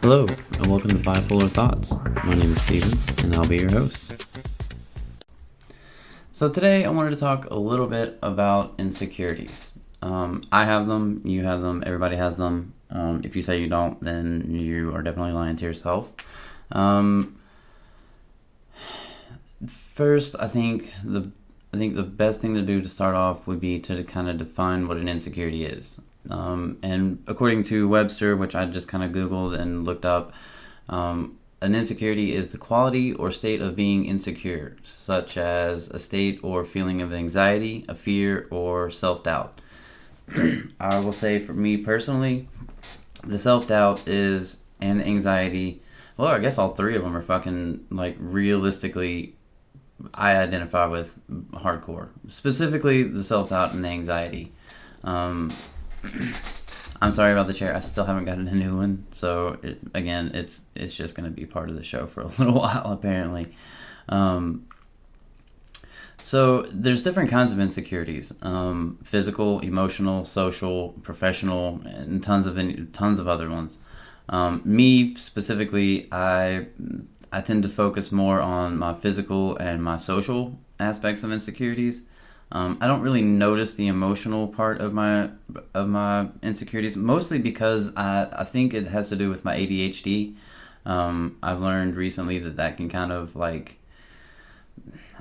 Hello, and welcome to Bipolar Thoughts. My name is Steven, and I'll be your host. So today I wanted to talk a little bit about insecurities. I have them, you have them, everybody has them. If you say you don't, then you are definitely lying to yourself. First, I think the best thing to do to start off would be to kind of define what an insecurity is. And according to Webster, which I just kind of Googled and looked up, an insecurity is the quality or state of being insecure, such as a state or feeling of anxiety, a fear, or self-doubt. I will say for me personally, the self-doubt is and anxiety. Well, I guess all three of them are fucking, like, realistically, I identify with hardcore. Specifically, the self-doubt and the anxiety. I'm sorry about the chair. I still haven't gotten a new one. So, it's just going to be part of the show for a little while, apparently. So, there's different kinds of insecurities. Physical, emotional, social, professional, and tons of other ones. Me, specifically, I tend to focus more on my physical and my social aspects of insecurities. I don't really notice the emotional part of my insecurities, mostly because I think it has to do with my ADHD. I've learned recently that can kind of, like,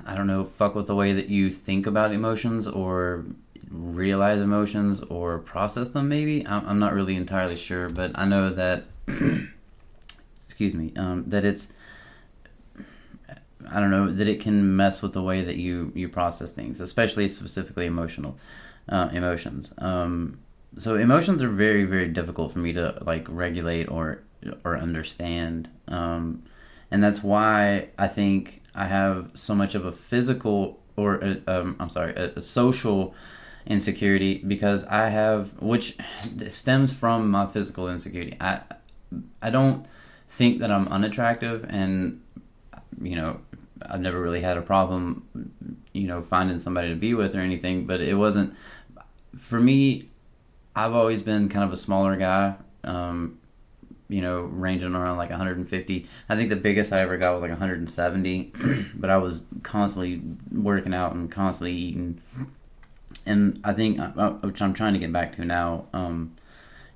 I don't know, fuck with the way that you think about emotions or realize emotions or process them, maybe. I'm not really entirely sure, but I know that, excuse me, that it's, I don't know, that it can mess with the way that you process things, especially specifically emotions. So emotions are very, very difficult for me to, like, regulate or understand. And that's why I think I have so much of a physical or a social insecurity, because I have, which stems from my physical insecurity. I don't think that I'm unattractive, and I've never really had a problem, finding somebody to be with or anything, but it wasn't, for me, I've always been kind of a smaller guy, ranging around like 150. I think the biggest I ever got was like 170, but I was constantly working out and constantly eating, and I think, which I'm trying to get back to now,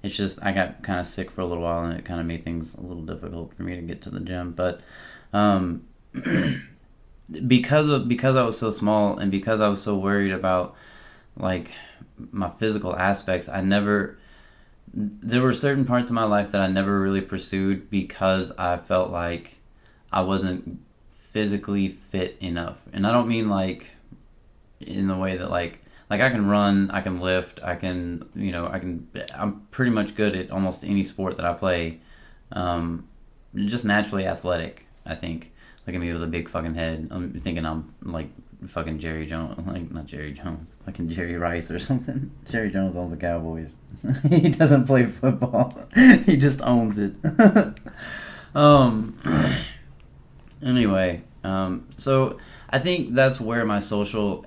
it's just, I got kind of sick for a little while, and it kind of made things a little difficult for me to get to the gym, but, because I was so small and because I was so worried about, like, my physical aspects, there were certain parts of my life that I never really pursued because I felt like I wasn't physically fit enough. And I don't mean, like, in the way that, like I can run, I can lift, I'm pretty much good at almost any sport that I play. Just naturally athletic, I think. Look at me with a big fucking head. I'm thinking I'm like fucking Jerry Jones. Like, not Jerry Jones. Fucking Jerry Rice or something. Jerry Jones owns the Cowboys. He doesn't play football. He just owns it. Anyway, so I think that's where my social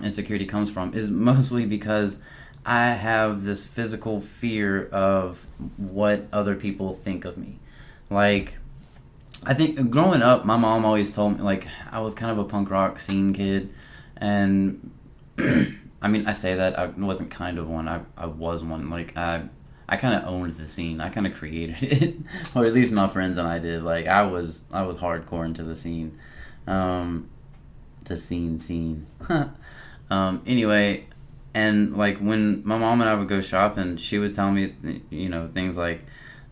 insecurity comes from, is mostly because I have this physical fear of what other people think of me. Like, I think growing up, my mom always told me, like, I was kind of a punk rock scene kid, and I mean, I say that I wasn't kind of one. I was one. Like, I kind of owned the scene. I kind of created it, or at least my friends and I did. Like, I was hardcore into the scene, scene. Anyway, and, like, when my mom and I would go shopping, she would tell me, things like,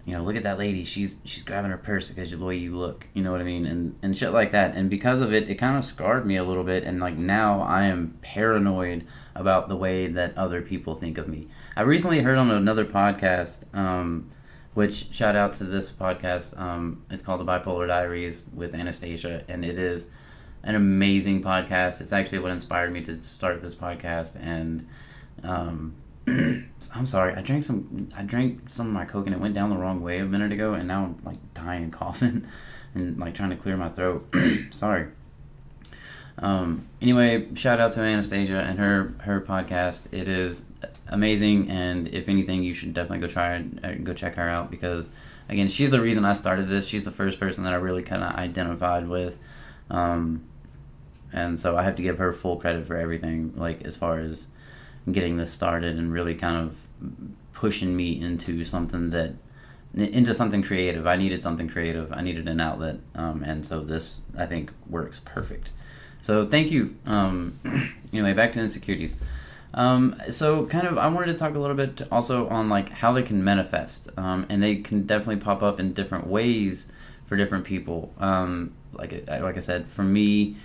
look at that lady. She's grabbing her purse because of the way you look. You know what I mean? And shit like that. And because of it, it kind of scarred me a little bit. And, like, now I am paranoid about the way that other people think of me. I recently heard on another podcast, which, shout out to this podcast. It's called The Bipolar Diaries with Anastasia. And it is an amazing podcast. It's actually what inspired me to start this podcast. And I'm sorry, I drank some of my Coke and it went down the wrong way a minute ago, and now I'm, like, dying and coughing and, like, trying to clear my throat. Sorry. Anyway, shout out to Anastasia and her podcast. It is amazing, and if anything, you should definitely go check her out, because again, she's the reason I started this. She's the first person that I really kind of identified with, and so I have to give her full credit for everything, like as far as getting this started and really kind of pushing me into something creative. I needed something creative. I needed an outlet, and so this, I think, works perfect. So thank you. Anyway, back to insecurities. So kind of, I wanted to talk a little bit also on like how they can manifest, and they can definitely pop up in different ways for different people. Like I said, for me,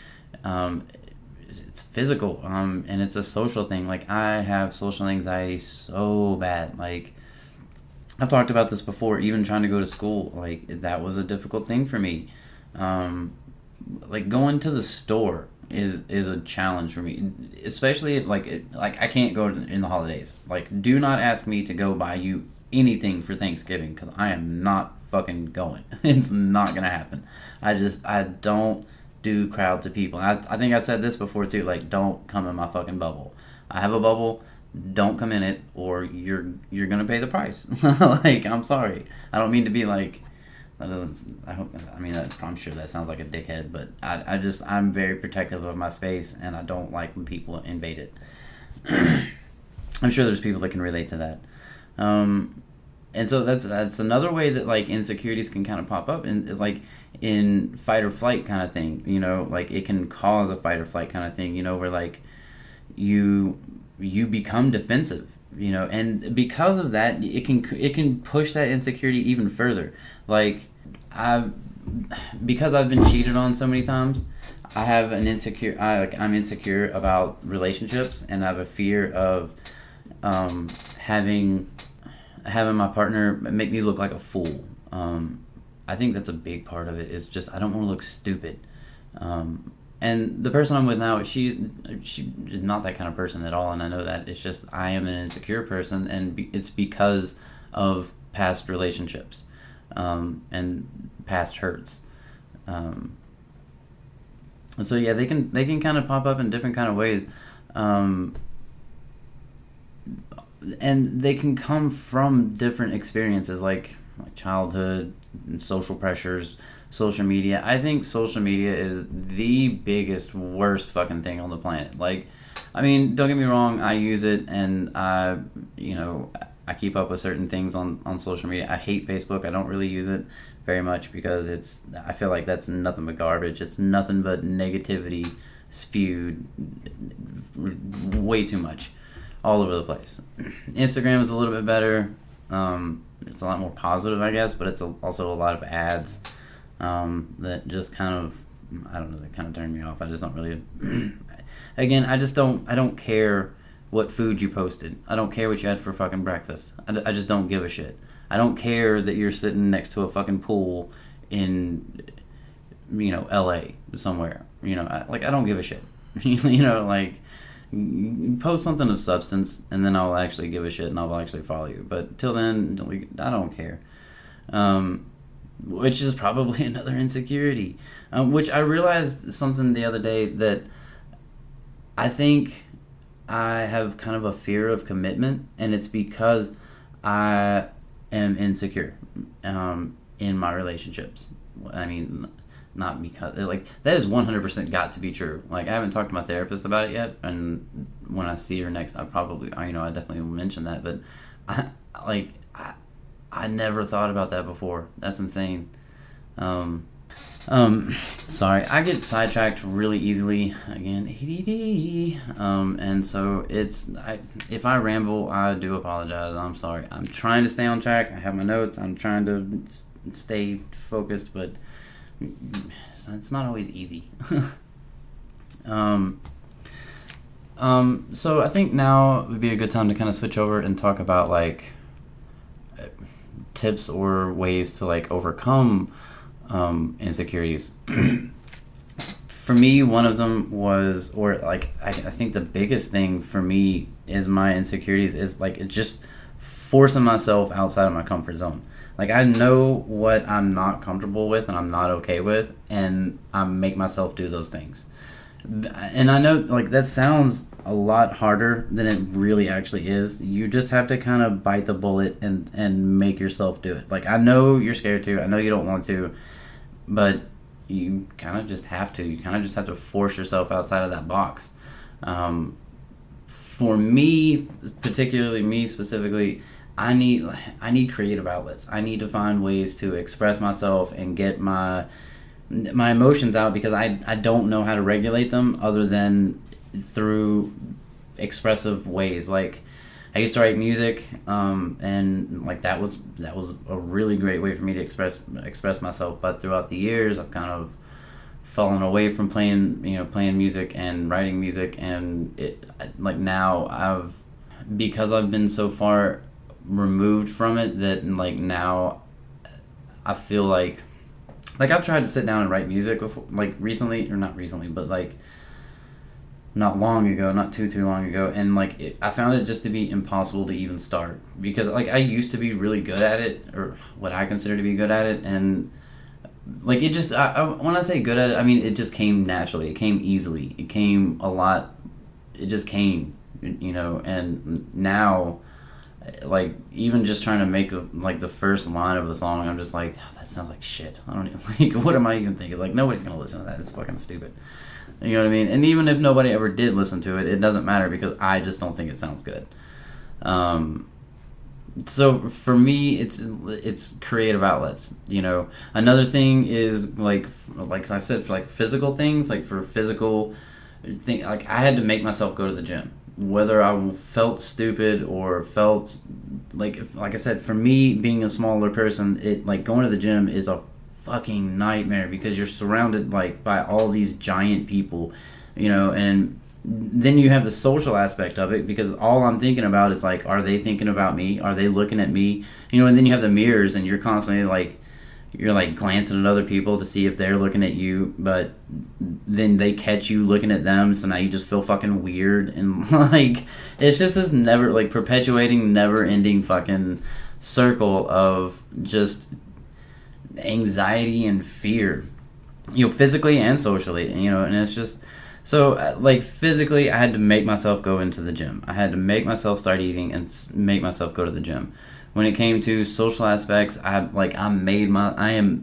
it's physical, and it's a social thing. Like, I have social anxiety so bad. Like, I've talked about this before, even trying to go to school. Like, that was a difficult thing for me. Like, going to the store is a challenge for me, especially if, like I can't go in the holidays. Like, do not ask me to go buy you anything for Thanksgiving, because I am not fucking going. It's not gonna happen. I don't do crowds of people. I think I've said this before too. Like, don't come in my fucking bubble. I have a bubble. Don't come in it, or you're gonna pay the price. Like, I'm sorry. I don't mean to be like, that doesn't. I'm sure that sounds like a dickhead, but I'm very protective of my space, and I don't like when people invade it. I'm sure there's people that can relate to that. And so that's another way that, like, insecurities can kind of pop up in fight or flight kind of thing. Like, it can cause a fight or flight kind of thing. Where like you become defensive. And because of that, it can push that insecurity even further. Like, because I've been cheated on so many times, I have I'm insecure about relationships, and I have a fear of having my partner make me look like a fool. I think that's a big part of it, is just I don't want to look stupid. And the person I'm with now, she is not that kind of person at all, and I know that. It's just I am an insecure person, and it's because of past relationships, and past hurts. And so yeah, they can kind of pop up in different kind of ways. And they can come from different experiences, like childhood, social pressures, social media. I think social media is the biggest, worst fucking thing on the planet. Like, I mean, don't get me wrong, I use it, and I keep up with certain things on social media. I hate Facebook. I don't really use it very much, because I feel like that's nothing but garbage. It's nothing but negativity spewed way too much all over the place. Instagram is a little bit better. It's a lot more positive, I guess, but it's also a lot of ads that just kind of, I don't know, that kind of turn me off. I just don't really again, I don't care what food you posted. I don't care what you had for fucking breakfast. I just don't give a shit. I don't care that you're sitting next to a fucking pool in LA somewhere. I don't give a shit. Like, post something of substance, and then I'll actually give a shit, and I'll actually follow you. But till then, I don't care. Which is probably another insecurity. Which I realized something the other day, that I think I have kind of a fear of commitment, and it's because I am insecure in my relationships. I mean, not because, like, that is 100% got to be true. Like, I haven't talked to my therapist about it yet, and when I see her next, I definitely will mention that. But I never thought about that before. That's insane. Sorry, I get sidetracked really easily. Again, ADD. And so if I ramble, I do apologize. I'm sorry. I'm trying to stay on track. I have my notes. I'm trying to stay focused, but it's not always easy. So I think now would be a good time to kind of switch over and talk about, like, tips or ways to, like, overcome insecurities. For me, one of them was, or like, I think the biggest thing for me is my insecurities is, like, just forcing myself outside of my comfort zone. Like, I know what I'm not comfortable with and I'm not okay with, and I make myself do those things. And I know, like, that sounds a lot harder than it really actually is. You just have to kind of bite the bullet and make yourself do it. Like, I know you're scared to, I know you don't want to, but you kind of just have to. You kind of just have to force yourself outside of that box. For me, particularly me specifically, I need creative outlets. I need to find ways to express myself and get my emotions out, because I don't know how to regulate them other than through expressive ways. Like, I used to write music, and like that was a really great way for me to express myself. But throughout the years, I've kind of fallen away from playing music and writing music, and it, like, now because I've been so far removed from it, that like now I feel like I've tried to sit down and write music before, like recently, or not recently, but like not long ago, not too long ago, and like I found it just to be impossible to even start, because like I used to be really good at it, or what I consider to be good at it, and like it just when I say good at it, I mean it just came naturally, it came easily, it came a lot, it just came, and now, like, even just trying to make like the first line of the song, I'm just like, oh, that sounds like shit. I don't even like, what am I even thinking? Like, nobody's gonna listen to that. It's fucking stupid. You know what I mean? And even if nobody ever did listen to it, it doesn't matter, because I just don't think it sounds good. So for me, it's creative outlets. Another thing is like I said, for like physical things, like for physical thing, like I had to make myself go to the gym, whether I felt stupid or felt like I said, for me, being a smaller person, it, like, going to the gym is a fucking nightmare, because you're surrounded like by all these giant people, and then you have the social aspect of it, because all I'm thinking about is like, are they thinking about me? Are they looking at me? And then you have the mirrors, and you're constantly like, you're like glancing at other people to see if they're looking at you, but then they catch you looking at them, so now you just feel fucking weird, and like it's just this perpetuating, never ending fucking circle of just anxiety and fear, physically and socially, and it's just so, like, physically, I had to make myself go into the gym. I had to make myself start eating and make myself go to the gym. When it came to social aspects, I'm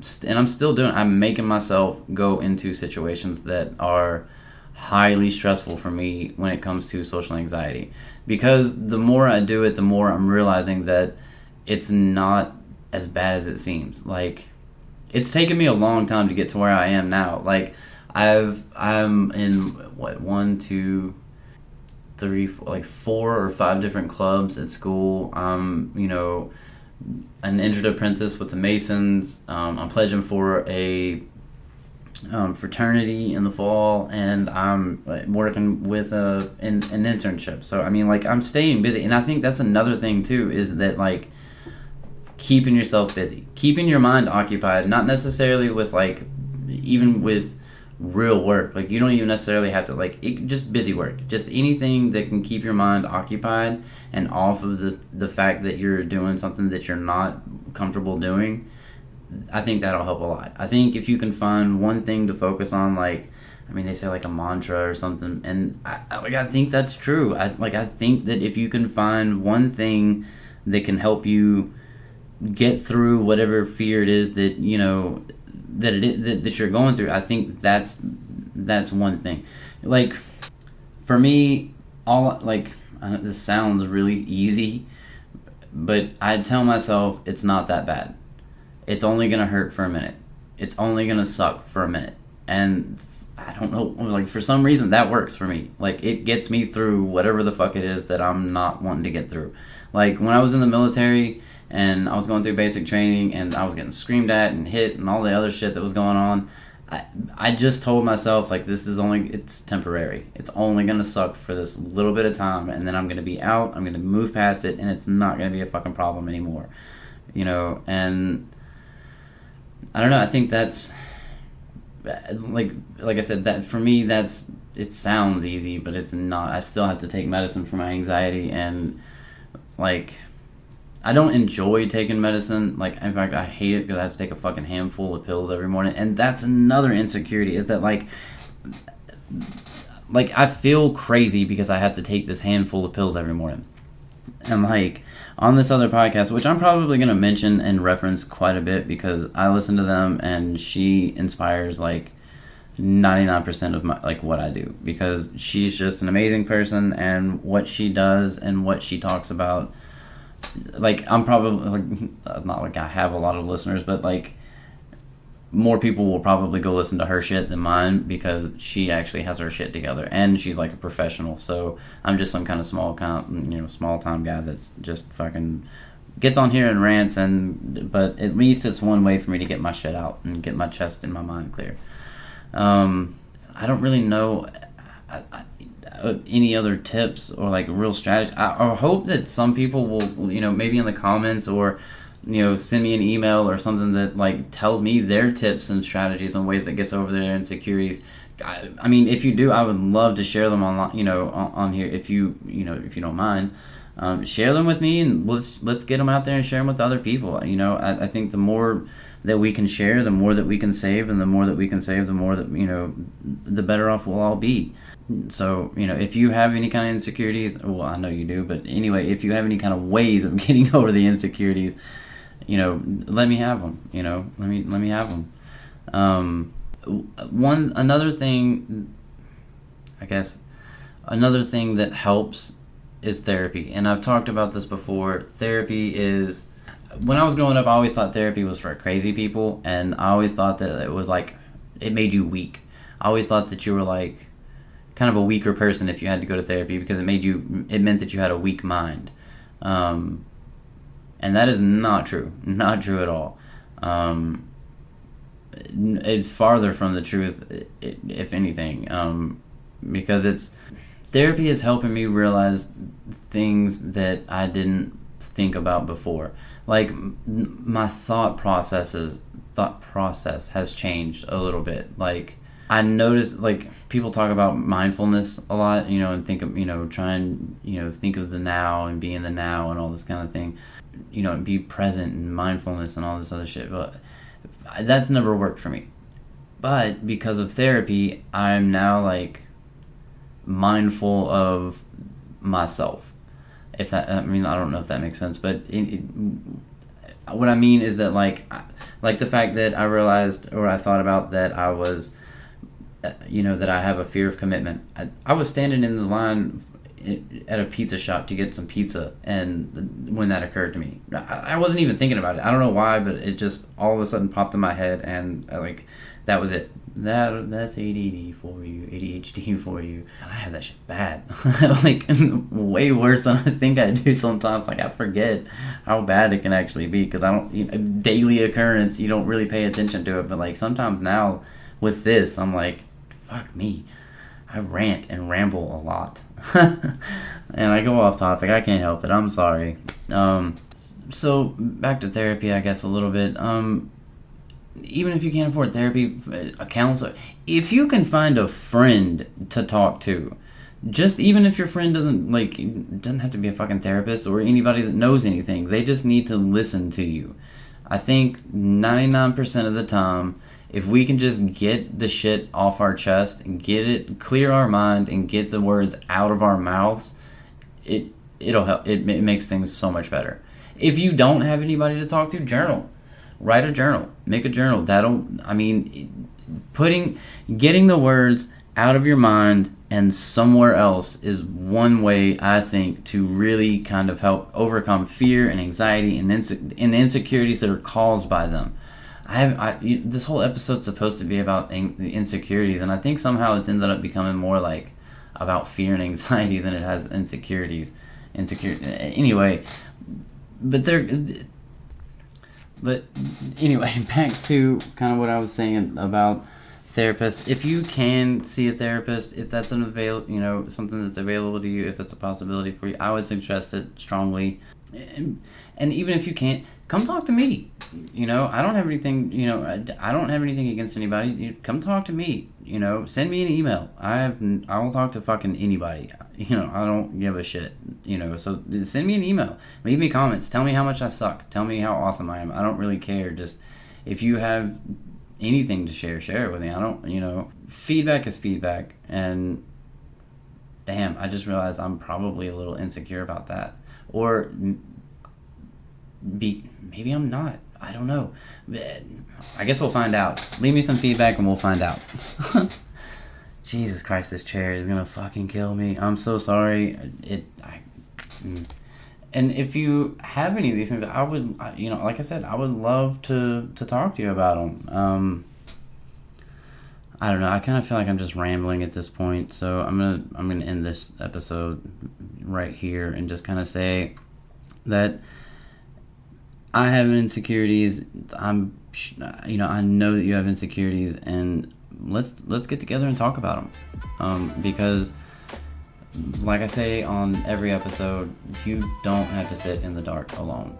still doing it. I'm making myself go into situations that are highly stressful for me when it comes to social anxiety. Because the more I do it, the more I'm realizing that it's not as bad as it seems. Like, it's taken me a long time to get to where I am now. Like, I'm in, what, 1, 2, 3, 4, like 4 or 5 different clubs at school. I'm, an injured apprentice with the Masons. I'm pledging for a fraternity in the fall, and I'm working with an internship. So, I mean, like, I'm staying busy. And I think that's another thing, too, is that, like, keeping yourself busy. Keeping your mind occupied, not necessarily with, like, even with real work. Like, you don't even necessarily have to, just busy work. Just anything that can keep your mind occupied and off of the fact that you're doing something that you're not comfortable doing. I think that'll help a lot. I think if you can find one thing to focus on, they say like a mantra or something, and I think that's true. I think that if you can find one thing that can help you get through whatever fear it is that that you're going through, I think that's one thing. Like, for me, I know this sounds really easy, but I tell myself it's not that bad. It's only gonna hurt for a minute. It's only gonna suck for a minute, and I don't know. Like, for some reason, that works for me. Like, it gets me through whatever the fuck it is that I'm not wanting to get through. Like, when I was in the military and I was going through basic training and I was getting screamed at and hit and all the other shit that was going on, I just told myself, like, it's temporary. It's only going to suck for this little bit of time, and then I'm going to be out, I'm going to move past it, and it's not going to be a fucking problem anymore. And I don't know, I think that's, like I said, that for me, it sounds easy, but it's not. I still have to take medicine for my anxiety, and, like, I don't enjoy taking medicine. Like, in fact, I hate it because I have to take a fucking handful of pills every morning. And that's another insecurity, is that, like like, I feel crazy because I have to take this handful of pills every morning. And like, on this other podcast, which I'm probably going to mention and reference quite a bit because I listen to them and she inspires like 99% of my, like, what I do, because she's just an amazing person, and what she does and what she talks about, like, I'm probably like, not like I have a lot of listeners, but like, more people will probably go listen to her shit than mine because she actually has her shit together and she's like a professional. So I'm just some kind of small time guy that's just fucking gets on here and rants, but at least it's one way for me to get my shit out and get my chest and my mind clear. I don't really know any other tips or like real strategy. I hope that some people will, maybe in the comments or send me an email or something that like tells me their tips and strategies and ways that gets over their insecurities. I mean, if you do, I would love to share them online, on here. If you don't mind, share them with me, and let's get them out there and share them with other people. I think the more that we can share, the more that we can save, and the more that we can save, the more that the better off we'll all be. So, if you have any kind of insecurities, well, I know you do, but anyway, if you have any kind of ways of getting over the insecurities, let me have them. Let me have them. Another thing that helps is therapy. And I've talked about this before. Therapy is, when I was growing up, I always thought therapy was for crazy people, and I always thought that it was like, it made you weak. I always thought that you were like kind of a weaker person if you had to go to therapy, because it meant that you had a weak mind. And that is not true. Not true at all. It's farther from the truth, if anything. Because therapy is helping me realize things that I didn't think about before. Like, my thought process has changed a little bit. Like, I noticed, like, people talk about mindfulness a lot, and think of, try and, think of the now and be in the now and all this kind of thing, and be present and mindfulness and all this other shit. But that's never worked for me. But because of therapy, I'm now, like, mindful of myself. I don't know if that makes sense, but what I mean is that, like the fact that I realized, or I thought about, that I was, that I have a fear of commitment. I was standing in the line at a pizza shop to get some pizza, and when that occurred to me, I wasn't even thinking about it. I don't know why, but it just all of a sudden popped in my head, and that was it. That's ADD for you, ADHD for you. And I have that shit bad, like way worse than I think I do sometimes. Like, I forget how bad it can actually be, because I don't, daily occurrence, you don't really pay attention to it. But like, sometimes now with this, I'm like, fuck me, I rant and ramble a lot. And I go off topic. I can't help it. I'm sorry. So back to therapy, I guess, a little bit. Even if you can't afford therapy, a counselor, if you can find a friend to talk to, just even if your friend doesn't have to be a fucking therapist or anybody that knows anything, they just need to listen to you. I think 99% of the time, if we can just get the shit off our chest and clear our mind and get the words out of our mouths, it'll help. It makes things so much better. If you don't have anybody to talk to, journal. Write a journal. Make a journal. Getting the words out of your mind and somewhere else is one way, I think, to really kind of help overcome fear and anxiety and insecurities that are caused by them. This whole episode's supposed to be about insecurities, and I think somehow it's ended up becoming more like about fear and anxiety than it has insecurities. Anyway, but anyway, back to kind of what I was saying about therapists. If you can see a therapist, if that's something that's available to you, if it's a possibility for you, I would suggest it strongly. And even if you can't, come talk to me. I don't have anything. I don't have anything against anybody. Come talk to me. Send me an email. I will talk to fucking anybody. I don't give a shit. So send me an email. Leave me comments. Tell me how much I suck. Tell me how awesome I am. I don't really care. Just if you have anything to share it with me. I don't. Feedback is feedback, and damn, I just realized I'm probably a little insecure about that. Or maybe I'm not. I don't know. I guess we'll find out. Leave me some feedback and we'll find out. Jesus Christ, this chair is gonna fucking kill me. I'm so sorry. And if you have any of these things, I would, like I said, I would love to talk to you about them. I don't know. I kind of feel like I'm just rambling at this point, so I'm gonna end this episode right here and just kind of say that I have insecurities. I know that you have insecurities, and let's get together and talk about them. Because, like I say on every episode, you don't have to sit in the dark alone.